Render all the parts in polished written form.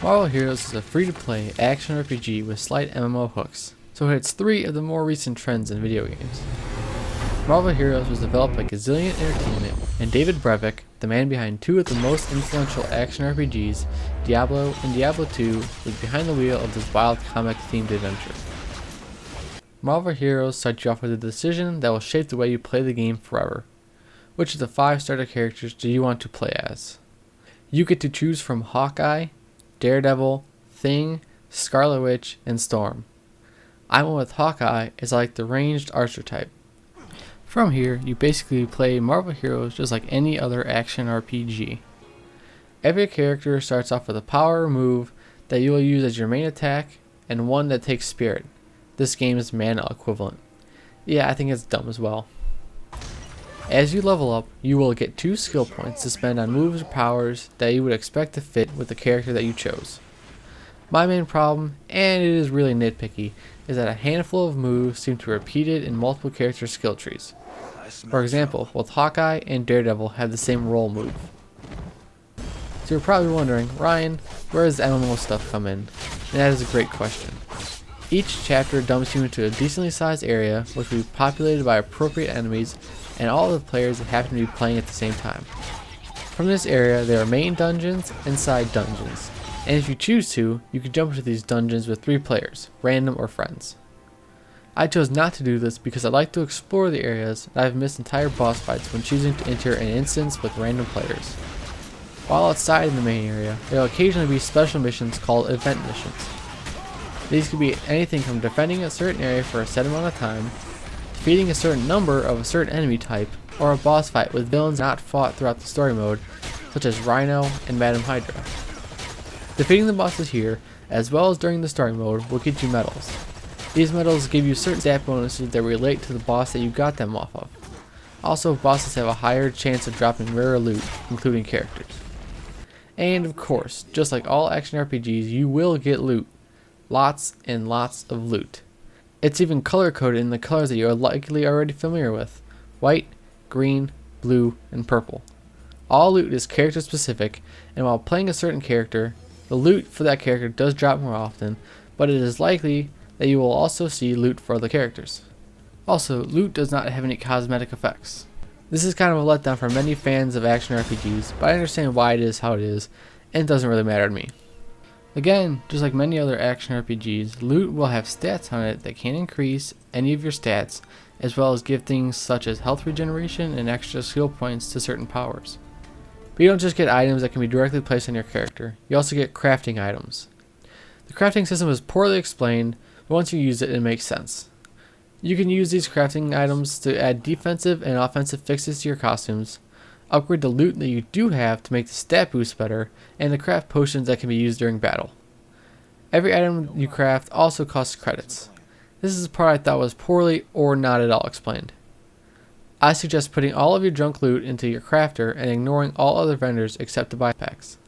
Marvel Heroes is a free-to-play action RPG with slight MMO hooks, so it hits 3 of the more recent trends in video games. Marvel Heroes was developed by Gazillion Entertainment, and David Brevik, the man behind 2 of the most influential action RPGs, Diablo and Diablo 2, was behind the wheel of this wild comic-themed adventure. Marvel Heroes starts you off with a decision that will shape the way you play the game forever. Which of the 5 starter characters do you want to play as? You get to choose from Hawkeye, Daredevil, Thing, Scarlet Witch, and Storm. I went with Hawkeye as I like the ranged archer type. From here, you basically play Marvel Heroes just like any other action RPG. Every character starts off with a power or move that you will use as your main attack, and one that takes spirit. This game's mana equivalent. Yeah, I think it's dumb as well. As you level up, you will get 2 skill points to spend on moves or powers that you would expect to fit with the character that you chose. My main problem, and it is really nitpicky, is that a handful of moves seem to be repeated in multiple character skill trees. For example, both Hawkeye and Daredevil have the same roll move. So you're probably wondering, Ryan, where does the MMO stuff come in? And that is a great question. Each chapter dumps you into a decently sized area which will be populated by appropriate enemies and all of the players that happen to be playing at the same time. From this area, there are main dungeons and side dungeons, and if you choose to, you can jump into these dungeons with 3 players, random or friends. I chose not to do this because I like to explore the areas and I've missed entire boss fights when choosing to enter an instance with random players. While outside in the main area, there will occasionally be special missions called event missions. These could be anything from defending a certain area for a set amount of time, defeating a certain number of a certain enemy type, or a boss fight with villains not fought throughout the story mode, such as Rhino and Madam Hydra. Defeating the bosses here, as well as during the story mode, will get you medals. These medals give you certain stat bonuses that relate to the boss that you got them off of. Also, bosses have a higher chance of dropping rarer loot, including characters. And of course, just like all action RPGs, you will get loot. Lots and lots of loot. It's even color coded in the colors that you are likely already familiar with: white, green, blue, and purple. All loot is character specific, and while playing a certain character, the loot for that character does drop more often, but it is likely that you will also see loot for other characters. Also, loot does not have any cosmetic effects. This is kind of a letdown for many fans of action RPGs, but I understand why it is how it is, and it doesn't really matter to me. Again, just like many other action RPGs, loot will have stats on it that can increase any of your stats, as well as give things such as health regeneration and extra skill points to certain powers. But you don't just get items that can be directly placed on your character, you also get crafting items. The crafting system is poorly explained, but once you use it, it makes sense. You can use these crafting items to add defensive and offensive fixes to your costumes, upgrade the loot that you do have to make the stat boost better, and to craft potions that can be used during battle. Every item you craft also costs credits. This is the part I thought was poorly or not at all explained. I suggest putting all of your junk loot into your crafter and ignoring all other vendors except the buy packs.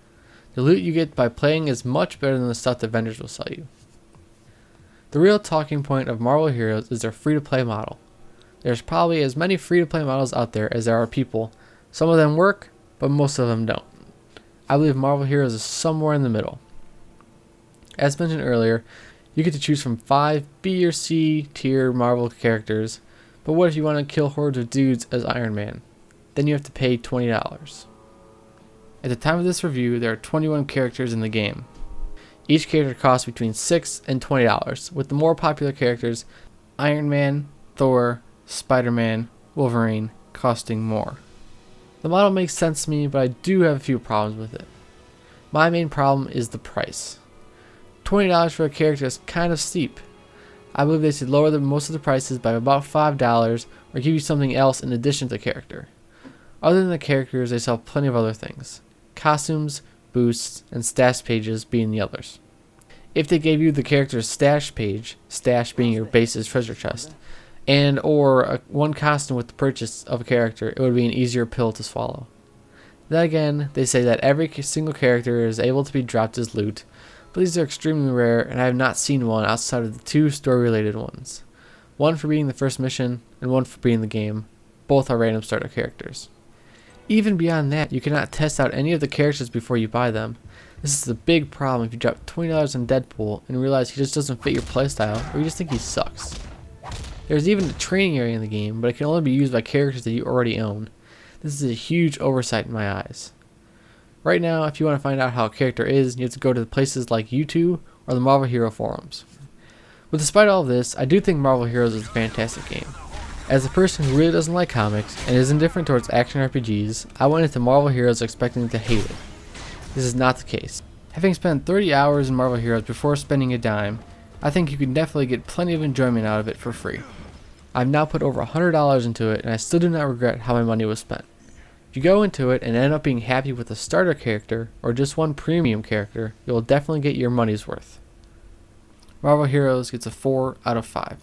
The loot you get by playing is much better than the stuff that vendors will sell you. The real talking point of Marvel Heroes is their free-to-play model. There's probably as many free-to-play models out there as there are people. Some of them work, but most of them don't. I believe Marvel Heroes is somewhere in the middle. As mentioned earlier, you get to choose from 5 B or C tier Marvel characters, but what if you want to kill hordes of dudes as Iron Man? Then you have to pay $20. At the time of this review, there are 21 characters in the game. Each character costs between $6 and $20, with the more popular characters, Iron Man, Thor, Spider-Man, Wolverine, costing more. The model makes sense to me, but I do have a few problems with it. My main problem is the price. $20 for a character is kind of steep. I believe they should lower most of the prices by about $5 or give you something else in addition to the character. Other than the characters, they sell plenty of other things. Costumes, boosts, and stash pages being the others. If they gave you the character's stash page, stash being your base's treasure chest, and or one costume with the purchase of a character, it would be an easier pill to swallow. Then again, they say that every single character is able to be dropped as loot, but these are extremely rare, and I have not seen one outside of the 2 story-related ones. One for beating the first mission, and one for beating the game. Both are random starter characters. Even beyond that, you cannot test out any of the characters before you buy them. This is a big problem if you drop $20 on Deadpool and realize he just doesn't fit your playstyle, or you just think he sucks. There's even a training area in the game, but it can only be used by characters that you already own. This is a huge oversight in my eyes. Right now, if you want to find out how a character is, you have to go to places like YouTube or the Marvel Hero forums. But despite all of this, I do think Marvel Heroes is a fantastic game. As a person who really doesn't like comics and is indifferent towards action RPGs, I went into Marvel Heroes expecting to hate it. This is not the case. Having spent 30 hours in Marvel Heroes before spending a dime, I think you can definitely get plenty of enjoyment out of it for free. I've now put over $100 into it and I still do not regret how my money was spent. If you go into it and end up being happy with a starter character or just one premium character, you will definitely get your money's worth. Marvel Heroes gets a 4 out of 5.